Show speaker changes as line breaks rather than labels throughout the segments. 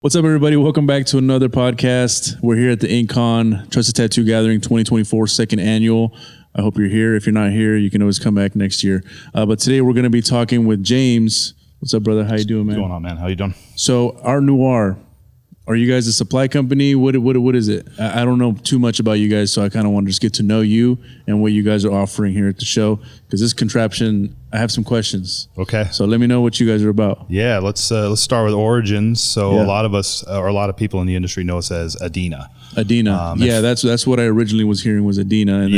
What's up, everybody? Welcome back to another podcast. We're here at the InkCon Trusted Tattoo Gathering 2024 second annual. I hope you're here. If you're not here, you can always come back next year. But today we're going to be talking with James. What's up, brother? How you doing, man?
What's going on, man? How you doing?
So, our Noir, are you guys a supply company? What is it? I don't know too much about you guys, so I kind of want to just get to know you and what you guys are offering here at the show. Because this contraption, I have some questions.
Okay.
So let me know what you guys are about.
Yeah, let's start with origins. So a lot of us, or a lot of people in the industry, know us as Adina.
Adina. That's what I originally was hearing was Adina.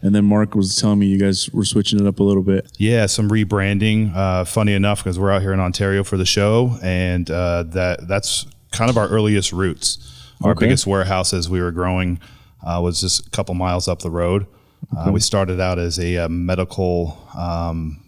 And then Mark was telling me you guys were switching it up a little bit.
Yeah, some rebranding. Funny enough, because we're out here in Ontario for the show, and that's kind of our earliest roots. Our biggest warehouse as we were growing was just a couple miles up the road. We started out as a medical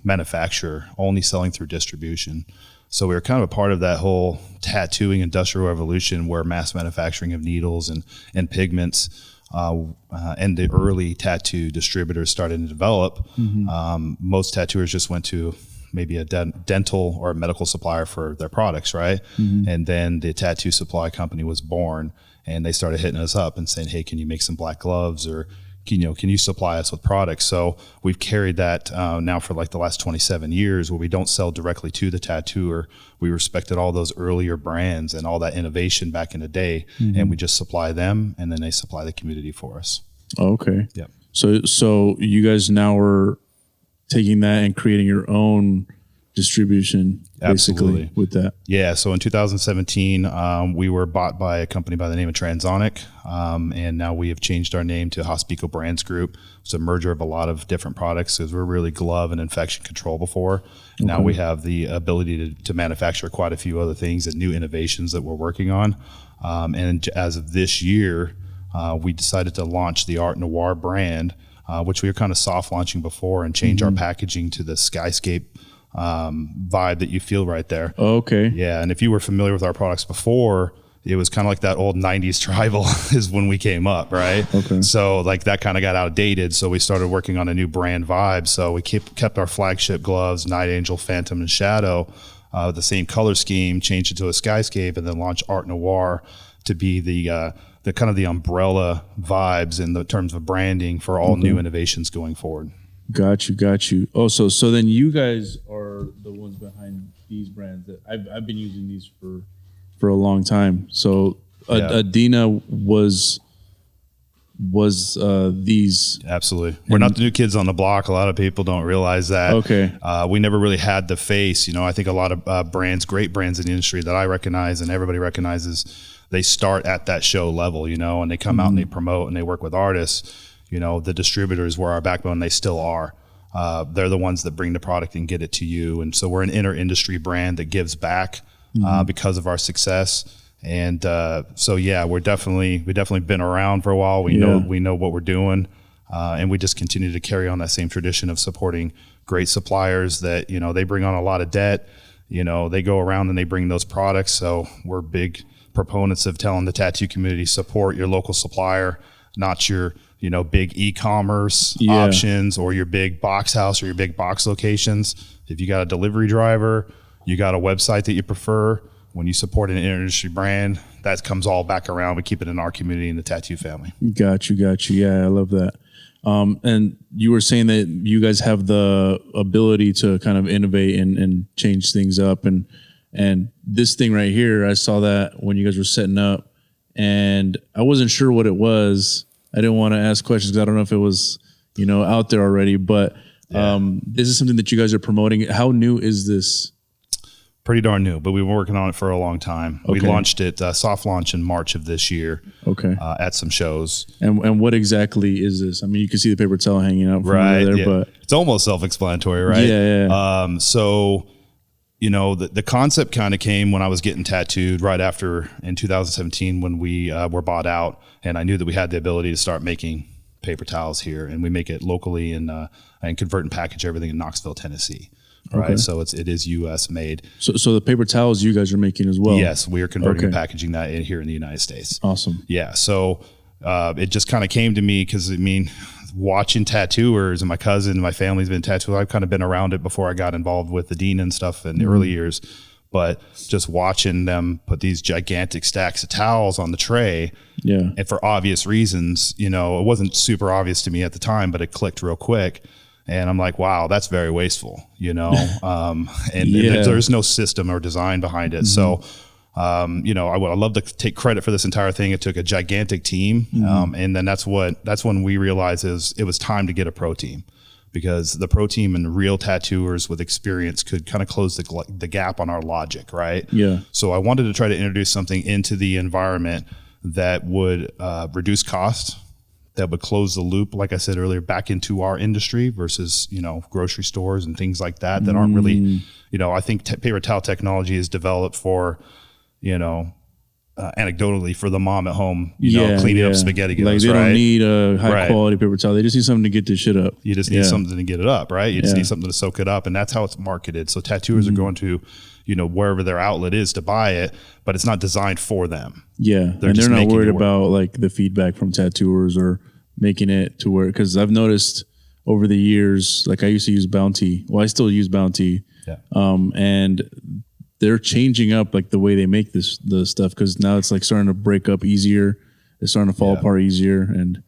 manufacturer, only selling through distribution. So we were kind of a part of that whole tattooing industrial revolution where mass manufacturing of needles and pigments and the early tattoo distributors started to develop. Most tattooers just went to maybe a dental or a medical supplier for their products, right? And then the tattoo supply company was born, and they started hitting us up and saying, hey, can you make some black gloves, or can you supply us with products? So we've carried that now for like the last 27 years, where we don't sell directly to the tattooer. We respected all those earlier brands and all that innovation back in the day, and we just supply them, and then they supply the community for us.
Okay.
Yeah.
So you guys now are taking that and creating your own distribution, basically, with that.
Yeah. So in 2017, we were bought by a company by the name of Transonic, and now we have changed our name to Hospico Brands Group. It's a merger of a lot of different products, because we're really glove and infection control before. Now we have the ability to manufacture quite a few other things and new innovations that we're working on. And as of this year, we decided to launch the Art Noir brand, which we were kind of soft launching before, and change our packaging to the skyscape vibe that you feel right there.
Okay.
Yeah. And if you were familiar with our products before, it was kind of like that old 90s tribal is when we came up, right?
Okay.
So like that kind of got outdated. So we started working on a new brand vibe. So we kept our flagship gloves, Night Angel, Phantom, and Shadow, the same color scheme, changed it to a skyscape, and then launched Art Noir to be the kind of the umbrella vibes in the terms of branding for all new innovations going forward. Got
you. Oh, so then you guys are the ones behind these brands that I've been using these for a long time. So Adina was these.
Absolutely. We're not the new kids on the block. A lot of people don't realize that.
Okay.
We never really had the face. I think a lot of great brands in the industry that I recognize and everybody recognizes, they start at that show level, and they come out and they promote and they work with artists. The distributors were our backbone. They still are. They're the ones that bring the product and get it to you. And so we're an inter-industry brand that gives back because of our success. And we've definitely been around for a while. We know what we're doing, and we just continue to carry on that same tradition of supporting great suppliers that they bring on a lot of debt. They go around and they bring those products. So we're big proponents of telling the tattoo community, support your local supplier, not your big e-commerce options or your big box house or your big box locations. If you got a delivery driver, you got a website that you prefer, when you support an industry brand, that comes all back around. We keep it in our community and the tattoo family. Got you.
Yeah, I love that. And you were saying that you guys have the ability to kind of innovate and change things up. And this thing right here, I saw that when you guys were setting up, and I wasn't sure what it was. I didn't want to ask questions because I don't know if it was, out there already, but this is something that you guys are promoting. How new is this?
Pretty darn new, but we've been working on it for a long time. We launched it, soft launch in March of this year at some shows.
And what exactly is this? I mean, you can see the paper towel hanging out from over there, but
it's almost self-explanatory, right?
Yeah.
So, the concept kind of came when I was getting tattooed right after in 2017 when we were bought out, and I knew that we had the ability to start making paper towels here, and we make it locally and convert and package everything in Knoxville, Tennessee. Right. So it is U.S. made.
So the paper towels you guys are making as well?
Yes, we are converting and packaging that here in the United States.
Awesome.
Yeah. So it just kind of came to me because, watching tattooers, and my cousin, my family's been tattooed. I've kind of been around it before I got involved with the Dean and stuff in the early years. but just watching them put these gigantic stacks of towels on the tray, and for obvious reasons, it wasn't super obvious to me at the time, but it clicked real quick. And I'm like, wow, that's very wasteful, and there's no system or design behind it. So, I would love to take credit for this entire thing. It took a gigantic team. And then that's when we realized it was time to get a pro team, because the pro team and real tattooers with experience could kind of close the gap on our logic. Right.
Yeah.
So I wanted to try to introduce something into the environment that would reduce cost, that would close the loop, like I said earlier, back into our industry versus, grocery stores and things like that aren't really, I think paper towel technology is developed for, anecdotally for the mom at home, cleaning up spaghetti goes,
like they don't need a high quality paper towel. They just need something to get this shit up.
You just need something to get it up, right? You just need something to soak it up. And that's how it's marketed. So tattooers are going to, wherever their outlet is to buy it, but it's not designed for them.
Yeah. They're not worried about like the feedback from tattooers or making it to where, because I've noticed over the years, like I used to use Bounty. Well, I still use Bounty.
Yeah.
And they're changing up like the way they make the stuff, because now it's like starting to break up easier. It's starting to fall apart easier. And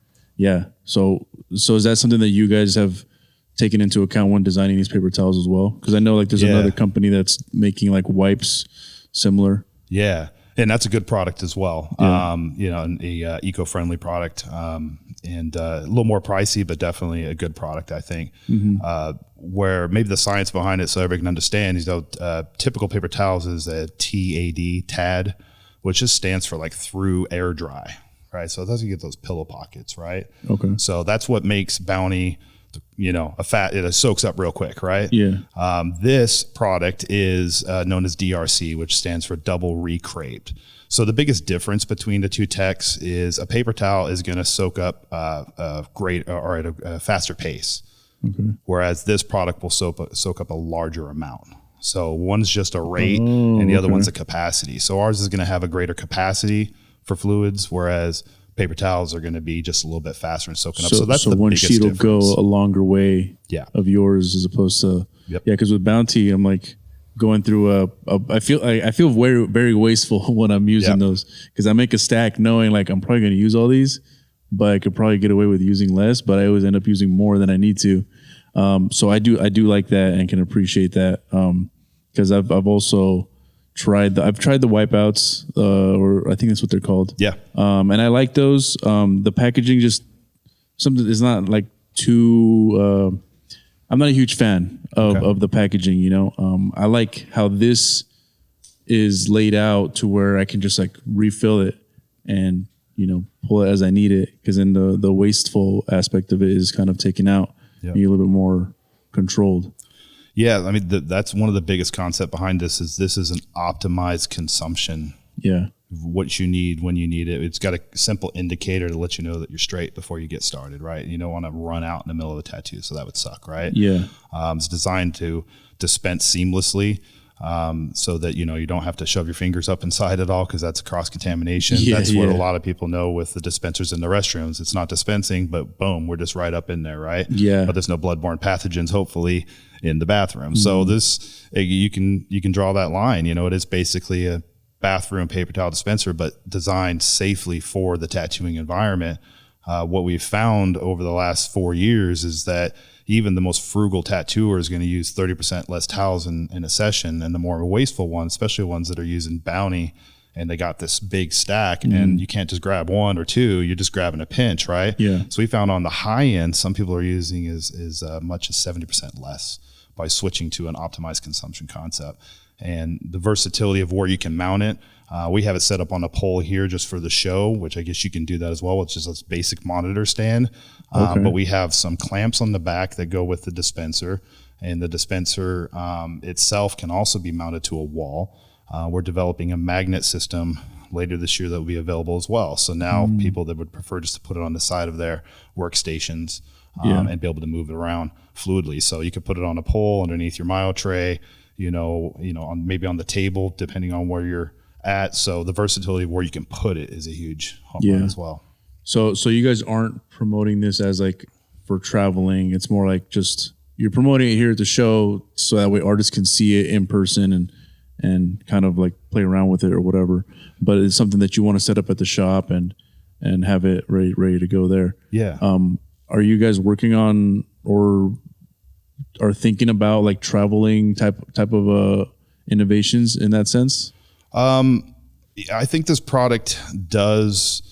so is that something that you guys have taken into account when designing these paper towels as well? Because I know like there's another company that's making like wipes similar.
Yeah. And that's a good product as well. An eco-friendly product, and a little more pricey, but definitely a good product, I think. Where maybe the science behind it, so everybody can understand, typical paper towels is a TAD, which just stands for like through air dry, right? So it doesn't get those pillow pockets, right?
Okay.
So that's what makes Bounty, it soaks up real quick, right?
Yeah.
This product is known as DRC, which stands for double recraped. So the biggest difference between the two techs is a paper towel is going to soak up at a faster pace, whereas this product will soak up a larger amount. So one's just a rate and the other one's a capacity. So ours is going to have a greater capacity for fluids, whereas paper towels are going to be just a little bit faster and soaking up. So that's the
one
biggest
sheet will
difference.
go a longer way of yours as opposed to because with Bounty I'm like going through I feel very, very wasteful when I'm using those, because I make a stack knowing like I'm probably going to use all these, but I could probably get away with using less, but I always end up using more than I need to. So I do like that and can appreciate that, because I've also tried the wipeouts, or I think that's what they're called.
Yeah.
And I like those. The packaging just something is not like too. I'm not a huge fan of the packaging. I like how this is laid out to where I can just like refill it and pull it as I need it, because then the wasteful aspect of it is kind of taken out. Yep. You're a little bit more controlled.
Yeah, I mean that's one of the biggest concept behind this is an optimized consumption.
Yeah,
what you need when you need it. It's got a simple indicator to let you know that you're straight before you get started, right? You don't want to run out in the middle of a tattoo, so that would suck, right?
Yeah,
it's designed to dispense seamlessly, so that you don't have to shove your fingers up inside it all, because that's cross contamination. That's what a lot of people know with the dispensers in the restrooms. It's not dispensing, but boom, we're just right up in there, right?
Yeah,
but there's no bloodborne pathogens, hopefully, in the bathroom. So this, you can draw that line. It is basically a bathroom paper towel dispenser, but designed safely for the tattooing environment. What we've found over the last 4 years is that even the most frugal tattooer is going to use 30% less towels in a session, and the more wasteful ones, especially ones that are using Bounty, and they got this big stack, and you can't just grab one or two, you're just grabbing a pinch, right?
Yeah.
So we found on the high end, some people are using as much as 70% less by switching to an optimized consumption concept. And the versatility of where you can mount it, we have it set up on a pole here just for the show, which I guess you can do that as well, which is a basic monitor stand. But we have some clamps on the back that go with the dispenser, and the dispenser itself can also be mounted to a wall. We're developing a magnet system later this year that will be available as well. So now people that would prefer just to put it on the side of their workstations and be able to move it around fluidly. So you could put it on a pole underneath your myo tray, maybe on the table, depending on where you're at. So the versatility of where you can put it is a huge home run as well.
So you guys aren't promoting this as like for traveling. It's more like just you're promoting it here at the show so that way artists can see it in person and kind of like play around with it or whatever. But it's something that you want to set up at the shop and have it ready to go there.
Yeah.
Are you guys working on or are thinking about like traveling type of innovations in that sense?
I think this product does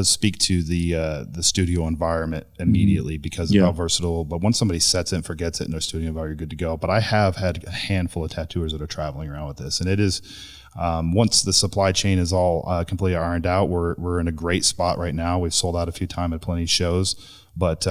speak to the studio environment immediately because of how versatile. But once somebody sets it and forgets it in their studio environment, you're good to go. But I have had a handful of tattooers that are traveling around with this, and it is once the supply chain is all completely ironed out, we're in a great spot right now. We've sold out a few times at plenty of shows, but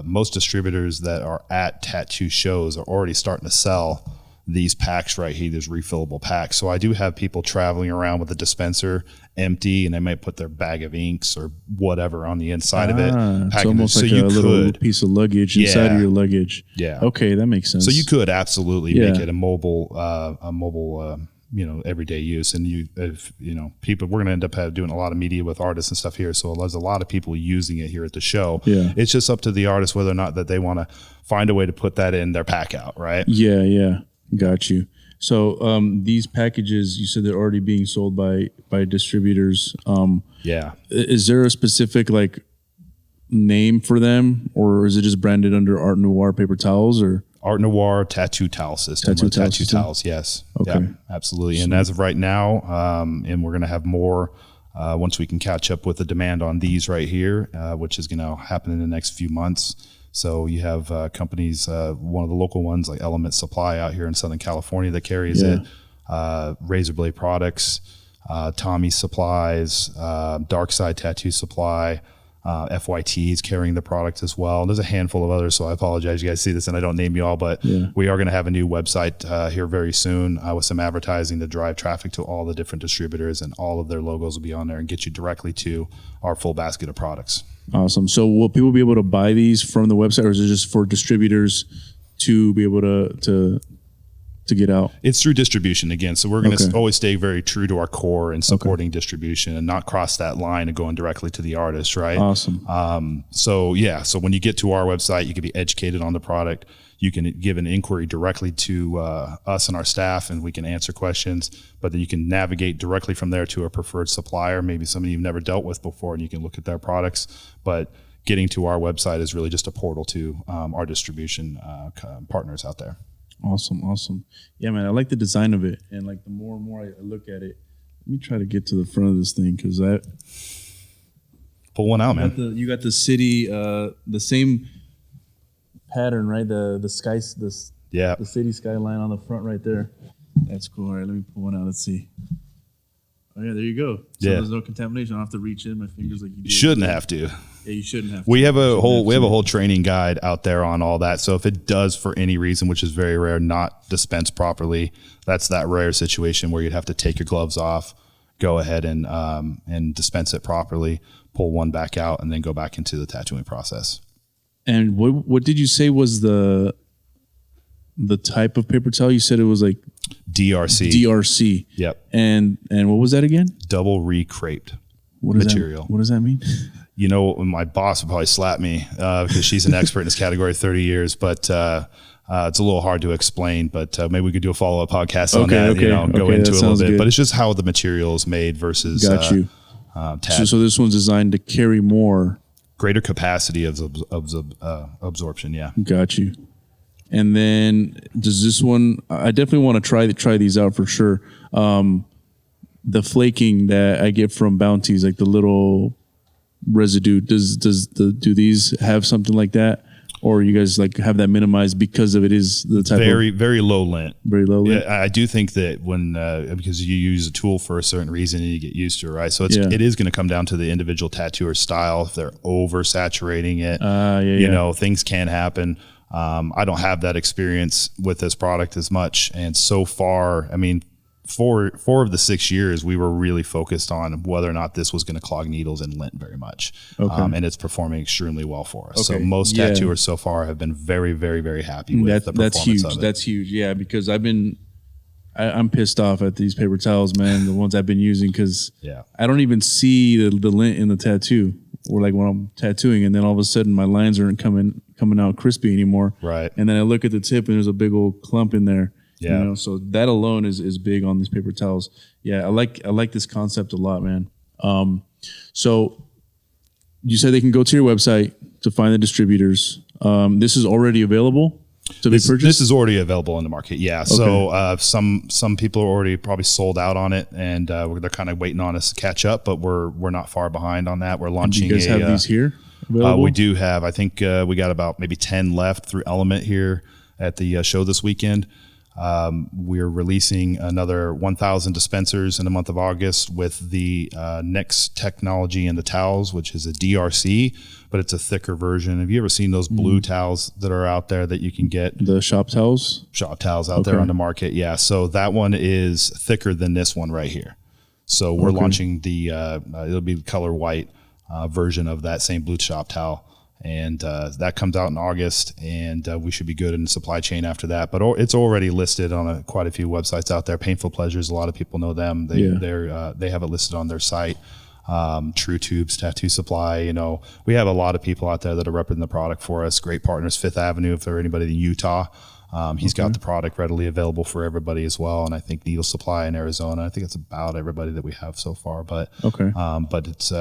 most distributors that are at tattoo shows are already starting to sell these packs right here, these refillable packs. So I do have people traveling around with a dispenser empty, and they might put their bag of inks or whatever on the inside of it.
It's almost like a little piece of luggage inside of your luggage.
Yeah.
Okay, that makes sense.
So you could absolutely make it a mobile, everyday use. And people, we're going to end up doing a lot of media with artists and stuff here. So there's a lot of people using it here at the show.
Yeah.
It's just up to the artist whether or not that they want to find a way to put that in their pack out, right?
Yeah, yeah. Got you. So these packages, you said they're already being sold by distributors. Is there a specific like name for them, or is it just branded under Art Noir paper towels or
Art Noir Tattoo Towel System? Tattoo towels, yes.
Okay.
Yeah, absolutely. And as of right now, and we're going to have more once we can catch up with the demand on these right here, which is going to happen in the next few months. So you have companies, one of the local ones like Element Supply out here in Southern California that carries it, Razor Blade Products, Tommy Supplies, Dark Side Tattoo Supply, FYT is carrying the product as well. And there's a handful of others, so I apologize. You guys see this and I don't name you all, but we are going to have a new website here very soon with some advertising to drive traffic to all the different distributors, and all of their logos will be on there and get you directly to our full basket of products.
Awesome. So will people be able to buy these from the website, or is it just for distributors to be able to get out?
It's through distribution again. So we're going to always stay very true to our core and supporting distribution and not cross that line of going directly to the artist, right?
Awesome.
So when you get to our website, you can be educated on the product. You can give an inquiry directly to us and our staff, and we can answer questions, but then you can navigate directly from there to a preferred supplier, maybe somebody you've never dealt with before, and you can look at their products. But getting to our website is really just a portal to our distribution partners out there.
Awesome. Yeah, man, I like the design of it, and like the more and more I look at it, let me try to get to the front of this thing because I
pull one out, man.
You got the city, the same pattern, right? The city skyline on the front right there. That's cool. All right, let me pull one out. Let's see. Oh yeah, there you go. So there's no contamination. I don't have to reach in my fingers like you do.
Shouldn't have to.
Yeah, you shouldn't have to.
We have a whole training guide out there on all that. So if it does for any reason, which is very rare, not dispense properly, that's that rare situation where you'd have to take your gloves off, go ahead and dispense it properly, pull one back out, and then go back into the tattooing process. And
what did you say was the type of paper towel? You said it was like DRC.
Yep.
And what was that again?
Double recraped material.
What does that mean?
You know, my boss would probably slap me because she's an expert in this category, 30 years, but it's a little hard to explain, but maybe we could do a follow-up podcast on that, go into it a little bit. Good. But it's just how the material is made versus
So this one's designed to carry more.
Greater capacity of absorption, yeah.
Got you. And then does this one, I definitely want to try these out for sure. The flaking that I get from Bounties, like the little residue, do these have something like that? Or you guys like have that minimized because of it is the type
very low lint.
Very low lint.
Yeah, I do think that when because you use a tool for a certain reason and you get used to it, right? So it is going to come down to the individual tattooer style. If they're oversaturating it, things can happen. I don't have that experience with this product as much, and so far, I mean, 4 of the 6 years, we were really focused on whether or not this was going to clog needles and lint very much. And it's performing extremely well for us. So most tattooers so far have been very, very, very happy with the performance of it.
That's huge. Yeah, because I'm pissed off at these paper towels, man, the ones I've been using, because I don't even see the lint in the tattoo. Or like when I'm tattooing, and then all of a sudden my lines aren't coming out crispy anymore.
Right.
And then I look at the tip and there's a big old clump in there.
Yeah.
You know, so that alone is big on these paper towels. Yeah, I like this concept a lot, man. So you said they can go to your website to find the distributors. This is already available to be purchased?
This is already available in the market. Yeah. So some people are already probably sold out on it, and they're kind of waiting on us to catch up. But we're not far behind on that. We're launching.
Do you guys have these here available?
We do have. I think we got about maybe 10 left through Element here at the show this weekend. We're releasing another 1,000 dispensers in the month of August with the next technology in the towels, which is a DRC, but it's a thicker version. Have you ever seen those blue towels that are out there that you can get?
The shop towels?
Shop towels out there on the market. Yeah. So that one is thicker than this one right here. So we're launching the, it'll be the color white version of that same blue shop towel. And that comes out in August, and we should be good in the supply chain after that. But it's already listed on quite a few websites out there. Painful Pleasures, a lot of people know them. They have it listed on their site. True Tubes, Tattoo Supply. You know, we have a lot of people out there that are representing the product for us. Great partners, Fifth Avenue. If there's anybody in Utah, he's got the product readily available for everybody as well. And I think Needle Supply in Arizona. I think it's about everybody that we have so far. But but it's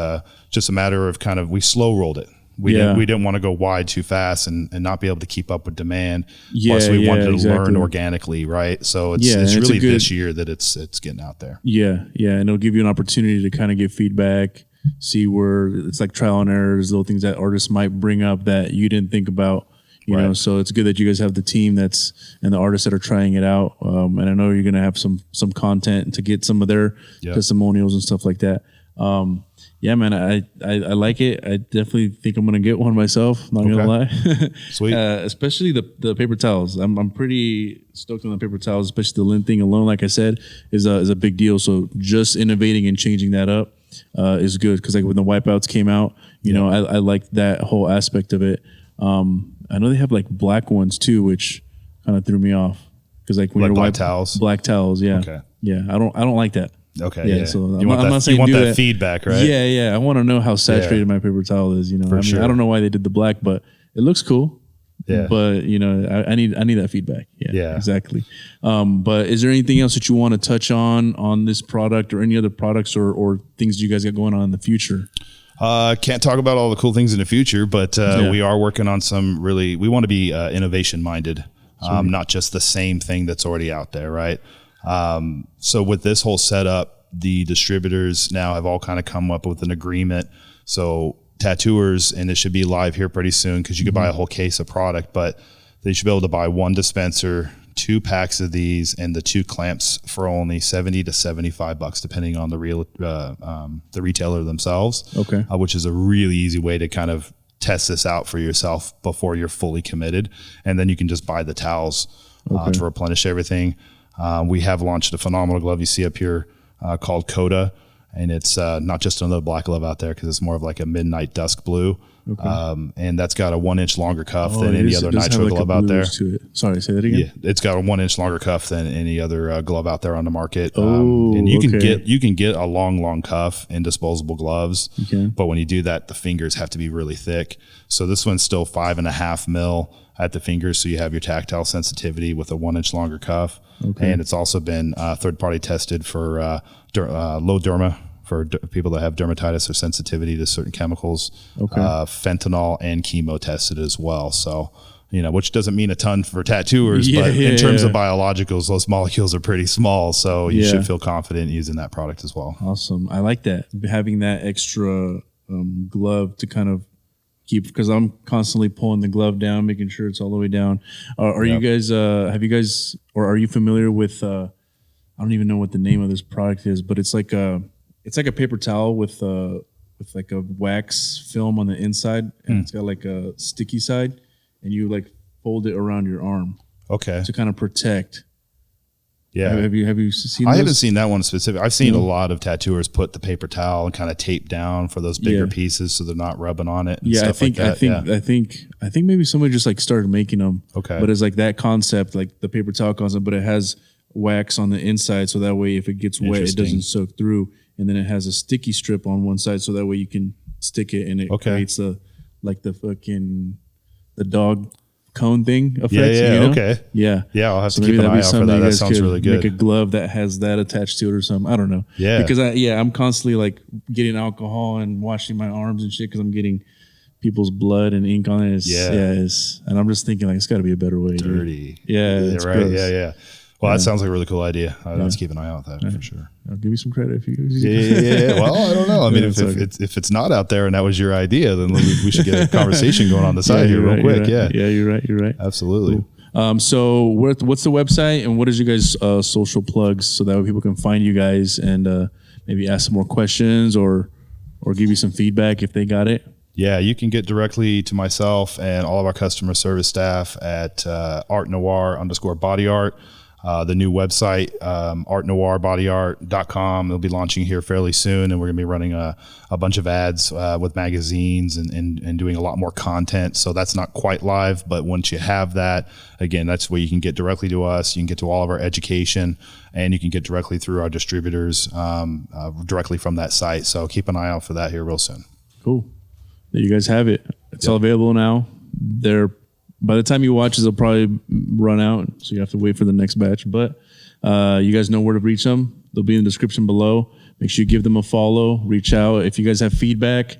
just a matter of kind of we slow rolled it. We didn't want to go wide too fast and not be able to keep up with demand. Plus, we wanted to learn organically, right? So it's really this year that it's getting out there.
Yeah, and it'll give you an opportunity to kind of get feedback, see where it's like trial and errors, little things that artists might bring up that you didn't think about. You know, so it's good that you guys have the team and the artists that are trying it out. And I know you're gonna have some content to get some of their testimonials and stuff like that. Yeah, man, I like it. I definitely think I'm gonna get one myself. Not gonna lie.
Sweet.
Especially the paper towels. I'm pretty stoked on the paper towels. Especially the lint thing alone, like I said, is a big deal. So just innovating and changing that up is good. Because like when the wipeouts came out, you know, I like that whole aspect of it. I know they have like black ones too, which kind of threw me off. Because like when you're
black towels,
yeah,
okay,
yeah, I don't like that.
Okay. Yeah.
So
I'm not saying you want that feedback, right?
Yeah. I want to know how saturated my paper towel is. You know, I don't know why they did the black, but it looks cool. Yeah. But you know, I need that feedback. Yeah. Exactly. But is there anything else that you want to touch on this product or any other products or things you guys got going on in the future?
Can't talk about all the cool things in the future, but we are working on some we want to be innovation minded, not just the same thing that's already out there, right? So with this whole setup, the distributors now have all kind of come up with an agreement. So tattooers, and it should be live here pretty soon because you could buy a whole case of product, but they should be able to buy one dispenser, 2 packs of these, and the 2 clamps for only $70 to $75, depending on the retailer themselves. Okay, which is a really easy way to kind of test this out for yourself before you're fully committed, and then you can just buy the towels to replenish everything. We have launched a phenomenal glove you see up here called Coda, and it's not just another black glove out there because it's more of like a midnight dusk blue. And that's got a 1 inch longer cuff than any other nitro glove out there.
Sorry, say that again.
Yeah, it's got a 1 inch longer cuff than any other glove out there on the market. And you can get a long cuff in disposable gloves, but when you do that, the fingers have to be really thick. So this one's still 5.5 mil at the fingers, so you have your tactile sensitivity with a 1 inch longer cuff. And it's also been third-party tested for low derma, for people that have dermatitis or sensitivity to certain chemicals. Fentanyl and chemo tested as well. So, you know, which doesn't mean a ton for tattooers, but in terms of biologicals, those molecules are pretty small. So you should feel confident using that product as well.
Awesome. I like that. Having that extra glove to kind of keep, because I'm constantly pulling the glove down, making sure it's all the way down. Are you guys, are you familiar with, I don't even know what the name of this product is, but it's like a paper towel with like a wax film on the inside, and it's got like a sticky side, and you like fold it around your arm. To kind of protect. Yeah. Have you seen?
I haven't seen that one specific. I've seen a lot of tattooers put the paper towel and kind of tape down for those bigger pieces so they're not rubbing on it. And stuff I think maybe somebody just like started making them. But it's like that concept, like the paper towel concept, but it has wax on the inside, so that way if it gets wet, it doesn't soak through. And then it has a sticky strip on one side, so that way you can stick it, and it creates the dog
cone thing effects.
Yeah,
you know?
Okay.
Yeah.
Yeah, I'll have to
maybe
keep an
that'd be
eye out for
something
that.
you
That
guys
sounds
could
really good.
Make a glove that has that attached to it or something. I don't know.
Yeah.
Because I'm constantly like getting alcohol and washing my arms and shit because I'm getting people's blood and ink on it. And I'm just thinking like it's got to be a better way.
Dirty.
Dude. Yeah, it's
right.
gross.
Yeah. Well, that sounds like a really cool idea. I'll have to keep an eye out for that for sure.
I'll give you some credit if you.
Yeah. Well, I don't know. I mean, if it's not out there and that was your idea, then we should get a conversation going on the side here real quick.
Yeah, you're right.
Absolutely.
Cool. So what's the website and what is you guys' social plugs so that way people can find you guys and maybe ask some more questions or give you some feedback if they got it?
Yeah, you can get directly to myself and all of our customer service staff at @Noir_body art. The new website, artnoirbodyart.com. It'll be launching here fairly soon, and we're going to be running a bunch of ads with magazines and doing a lot more content. So that's not quite live, but once you have that, again, that's where you can get directly to us. You can get to all of our education, and you can get directly through our distributors directly from that site. So keep an eye out for that here real soon.
Cool. There you guys have it. It's all available now. By the time you watch this, they'll probably run out, so you have to wait for the next batch. But you guys know where to reach them. They'll be in the description below. Make sure you give them a follow. Reach out. If you guys have feedback,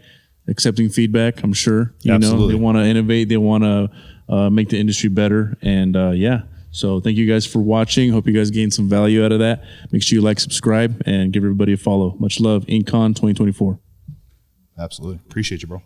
accepting feedback, I'm sure. You know, they want to innovate. They want to make the industry better. And so thank you guys for watching. Hope you guys gained some value out of that. Make sure you like, subscribe, and give everybody a follow. Much love. InkCon 2024.
Absolutely. Appreciate you, bro.